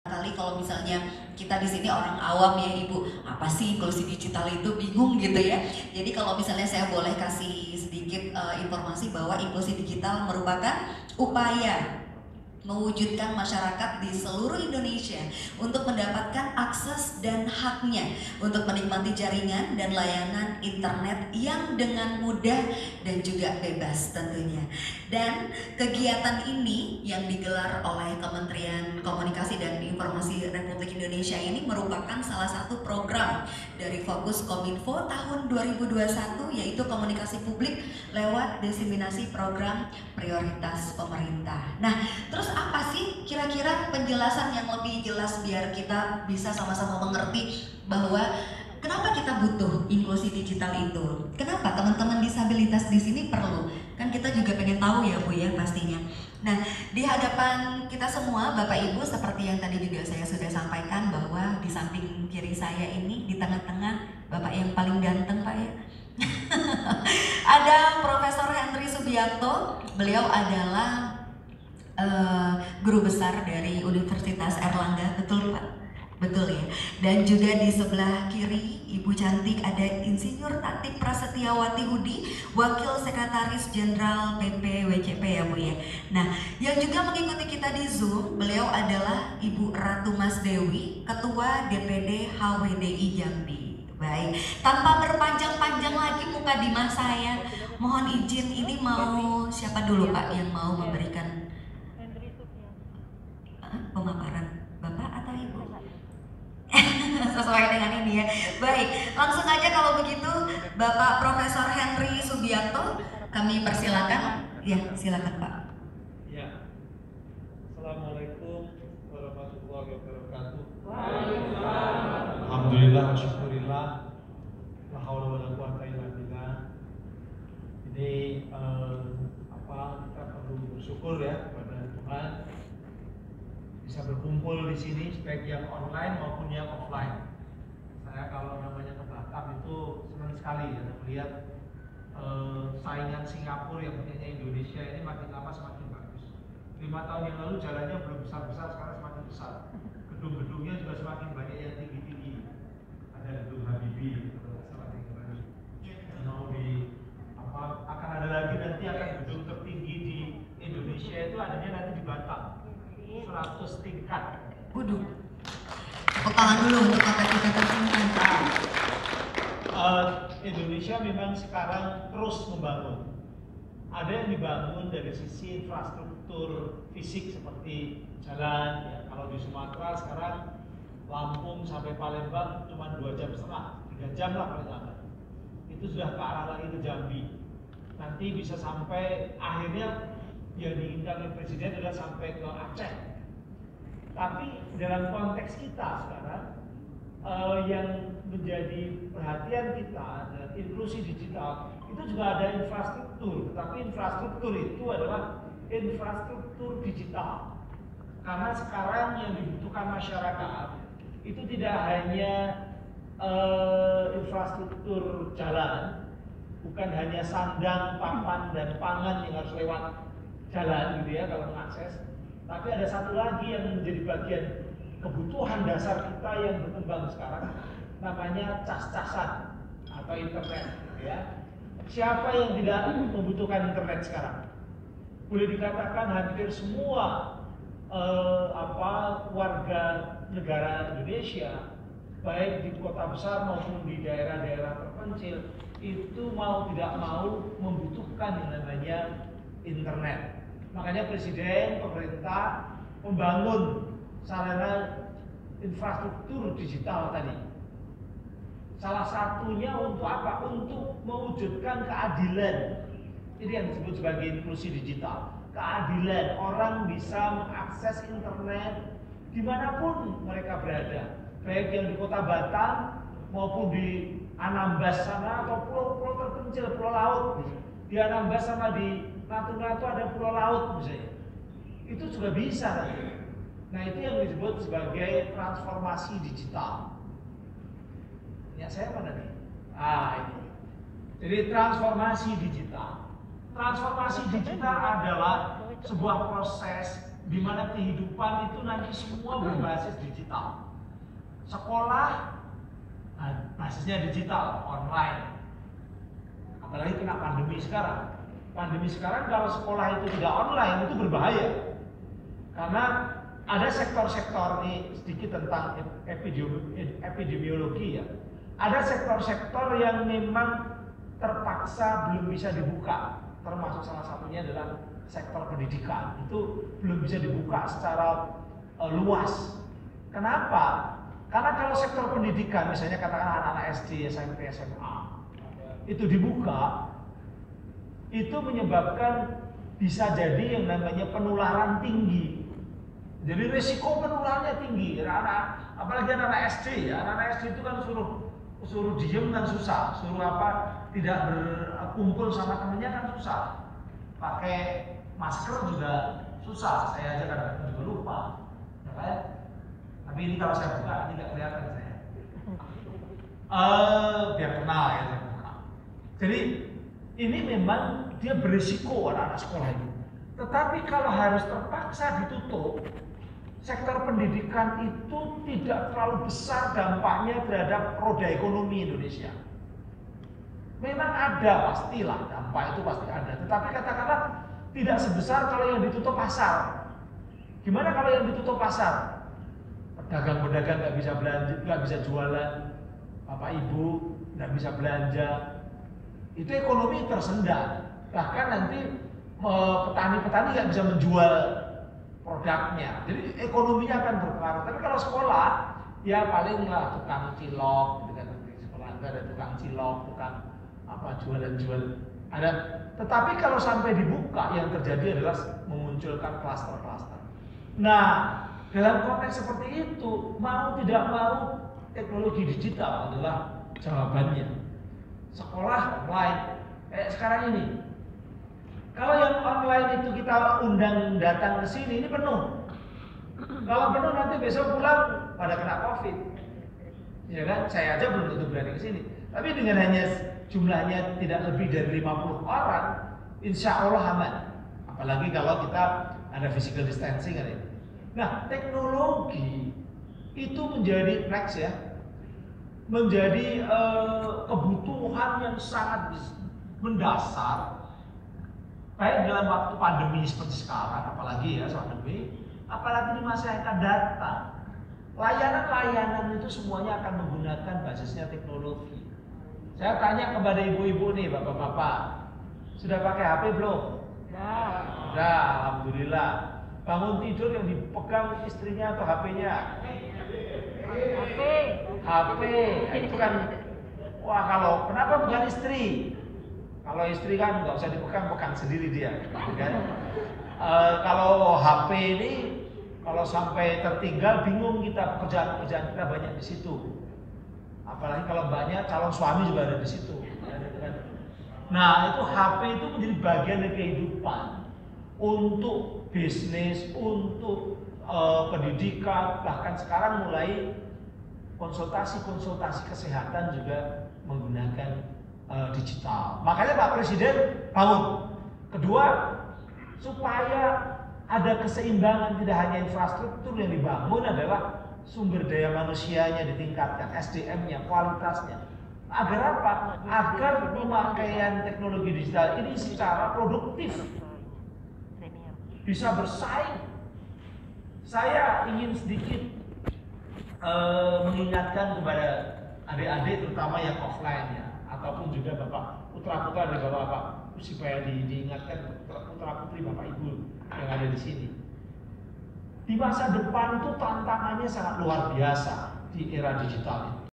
Kali kalau misalnya kita di sini orang awam ya Ibu, apa sih inklusi digital itu, bingung gitu ya. Jadi kalau misalnya saya boleh kasih sedikit informasi bahwa inklusi digital merupakan upaya mewujudkan masyarakat di seluruh Indonesia untuk mendapatkan akses dan haknya untuk menikmati jaringan dan layanan internet yang dengan mudah dan juga bebas tentunya. Dan kegiatan ini yang digelar oleh Kementerian Komunikasi dan Informasi Republik Indonesia ini merupakan salah satu program dari Fokus Kominfo tahun 2021, yaitu komunikasi publik lewat diseminasi program prioritas pemerintah. Nah, terus apa sih kira-kira penjelasan yang lebih jelas biar kita bisa sama-sama mengerti bahwa kenapa kita butuh inklusi digital itu? Kenapa teman-teman disabilitas di sini perlu? Kan kita juga pengen tahu ya Bu ya pastinya. Nah, di hadapan kita semua Bapak Ibu, seperti yang tadi juga saya sudah sampaikan bahwa di samping kiri saya ini, di tengah-tengah Bapak yang paling ganteng Pak ya. Ada Profesor Henry Subiakto. Beliau adalah guru besar dari Universitas Erlangga, betul Pak? Betul ya. Dan juga di sebelah kiri Ibu cantik ada Insinyur Tati Prasetyawati Hudi, Wakil Sekretaris Jenderal PP WCP ya Bu ya. Nah, yang juga mengikuti kita di Zoom, beliau adalah Ibu Ratu Mas Dewi, Ketua DPD HWDI Jambi. Baik, tanpa berpanjang-panjang lagi muka dimas saya, mohon izin ini mau siapa dulu Pak yang mau memberikan pemaparan, Bapak atau Ibu? Sesuai dengan ini ya. Baik, langsung aja kalau begitu Bapak Profesor Henry Subiakto, kami persilakan. Ya, silakan Pak. Ya. Assalamualaikum warahmatullahi wabarakatuh. Alhamdulillah wa syukurillah. La haula wala quwata illa billah. Ini kita perlu bersyukur ya kepada Tuhan bisa berkumpul di sini, baik yang online maupun yang offline. Saya kalau namanya ke Batam itu senang sekali ya melihat saingan Singapura yang punya Indonesia ini makin lama semakin bagus. 5 tahun yang lalu jalannya belum besar-besar, sekarang semakin besar. Gedung-gedungnya juga semakin banyak yang tinggi-tinggi. Ada gedung Habibie, salah tinggi. Mau akan ada lagi nanti akan gedung tertinggi di Indonesia itu adanya nanti di Batam. 100 tingkat. Waduh. Tepuk tangan dulu untuk kata-kata tertinggi. Indonesia memang sekarang terus membangun. Ada yang dibangun dari sisi infrastruktur fisik seperti jalan. Ya, kalau di Sumatera sekarang Lampung sampai Palembang cuma 2,5 jam, 3 jam lah paling lambat. Itu sudah ke arah lagi ke Jambi. Nanti bisa sampai akhirnya yang diinginkan oleh Presiden adalah sampai ke Aceh. Tapi dalam konteks kita sekarang yang menjadi perhatian kita adalah inklusi digital. Itu juga ada infrastruktur, tetapi infrastruktur itu adalah infrastruktur digital. Karena sekarang yang dibutuhkan masyarakat itu tidak hanya infrastruktur jalan, bukan hanya sandang, papan, dan pangan yang harus lewat jalan gitu ya kalau mengakses. Tapi ada satu lagi yang menjadi bagian kebutuhan dasar kita yang berkembang sekarang, namanya cas-casan atau internet gitu ya. Siapa yang tidak membutuhkan internet sekarang? Boleh dikatakan hampir semua warga negara Indonesia, baik di kota besar maupun di daerah-daerah terpencil, itu mau tidak mau membutuhkan yang namanya internet. Makanya Presiden, pemerintah membangun sarana infrastruktur digital tadi. Salah satunya untuk apa? Untuk mewujudkan keadilan. Ini yang disebut sebagai inklusi digital. Keadilan, orang bisa mengakses internet dimanapun mereka berada, baik yang di kota Batam maupun di Anambas sana atau pulau-pulau terpencil, pulau laut. Di Anambas sama di Natuna itu ada pulau laut misalnya. Itu juga bisa. Nah, itu yang disebut sebagai transformasi digital. Ya, saya mana nih? Ini. Jadi transformasi digital. Transformasi digital adalah sebuah proses di mana kehidupan itu nanti semua berbasis digital. Sekolah basisnya digital, online. Apalagi kena pandemi sekarang. Pandemi sekarang kalau sekolah itu tidak online itu berbahaya. Karena ada sektor-sektor, ini sedikit tentang epidemiologi ya. Ada sektor-sektor yang memang terpaksa belum bisa dibuka, termasuk salah satunya adalah sektor pendidikan. Itu belum bisa dibuka secara luas. Kenapa? Karena kalau sektor pendidikan, misalnya katakan anak-anak SD, SMP, SMA, itu dibuka, itu menyebabkan bisa jadi yang namanya penularan tinggi. Jadi risiko penularannya tinggi. Apalagi anak-anak SD ya, anak-anak SD itu kan suruh diem kan susah, suruh tidak berkumpul sama temennya kan susah, pakai masker juga susah. Saya aja kadang-kadang juga lupa, ya kan? Tapi ini kalau saya buka nanti nggak kelihatan saya. Biar kenal ya saya buka. Jadi ini memang dia berisiko anak-anak sekolah itu. Tetapi kalau harus terpaksa ditutup, sektor pendidikan itu tidak terlalu besar dampaknya terhadap roda ekonomi Indonesia. Memang ada, pastilah dampak itu pasti ada. Tetapi katakanlah tidak sebesar kalau yang ditutup pasar. Gimana kalau yang ditutup pasar? Pedagang-pedagang nggak bisa belanja, nggak bisa jualan, bapak ibu nggak bisa belanja. Itu ekonomi tersendat. Bahkan nanti petani-petani nggak bisa menjual produknya, jadi ekonominya akan berpengaruh. Tapi kalau sekolah, ya palinglah tukang cilok, gitu kan, di sekolah ada tukang cilok, tukang jualan-jual ada. Tetapi kalau sampai dibuka, yang terjadi adalah memunculkan klaster-klaster. Nah, dalam konteks seperti itu, mau tidak mau teknologi digital adalah jawabannya. Sekolah online, sekarang ini. Kalau yang online itu kita undang datang ke sini, ini penuh. Kalau penuh nanti besok pulang pada kena COVID. Ya kan? Saya aja belum tentu berani ke sini. Tapi dengan hanya jumlahnya tidak lebih dari 50 orang, insya Allah aman. Apalagi kalau kita ada physical distancing kan ya. Nah, teknologi itu menjadi next ya. Menjadi kebutuhan yang sangat mendasar. Baik dalam waktu pandemi seperti sekarang, apalagi ya pandemi, apalagi di masa yang akan datang, layanan-layanan itu semuanya akan menggunakan basisnya teknologi. Saya tanya kepada ibu-ibu nih, bapak-bapak, sudah pakai HP belum? Sudah, alhamdulillah. Bangun tidur yang dipegang istrinya atau HP-nya? HP. Itu kan, wah kenapa bukan istri? Kalau istri kan nggak usah dipegang, pegang sendiri dia, kan? Kalau HP ini, kalau sampai tertinggal, bingung kita, pekerjaan kita banyak di situ. Apalagi kalau banyak calon suami juga ada di situ. Nah, itu HP itu menjadi bagian dari kehidupan untuk bisnis, untuk pendidikan, bahkan sekarang mulai konsultasi kesehatan juga menggunakan digital. Makanya Pak Presiden bangun. Kedua, supaya ada keseimbangan, tidak hanya infrastruktur yang dibangun, adalah sumber daya manusianya ditingkatkan, SDM-nya, kualitasnya. Agar apa? Agar pemakaian teknologi digital ini secara produktif bisa bersaing. Saya ingin sedikit mengingatkan kepada adik-adik, terutama yang offline ya, ataupun juga bapak putra-putra dari bapak-bapak, supaya diingatkan putra-putri bapak ibu yang ada di sini. Di masa depan itu tantangannya sangat luar biasa di era digital ini.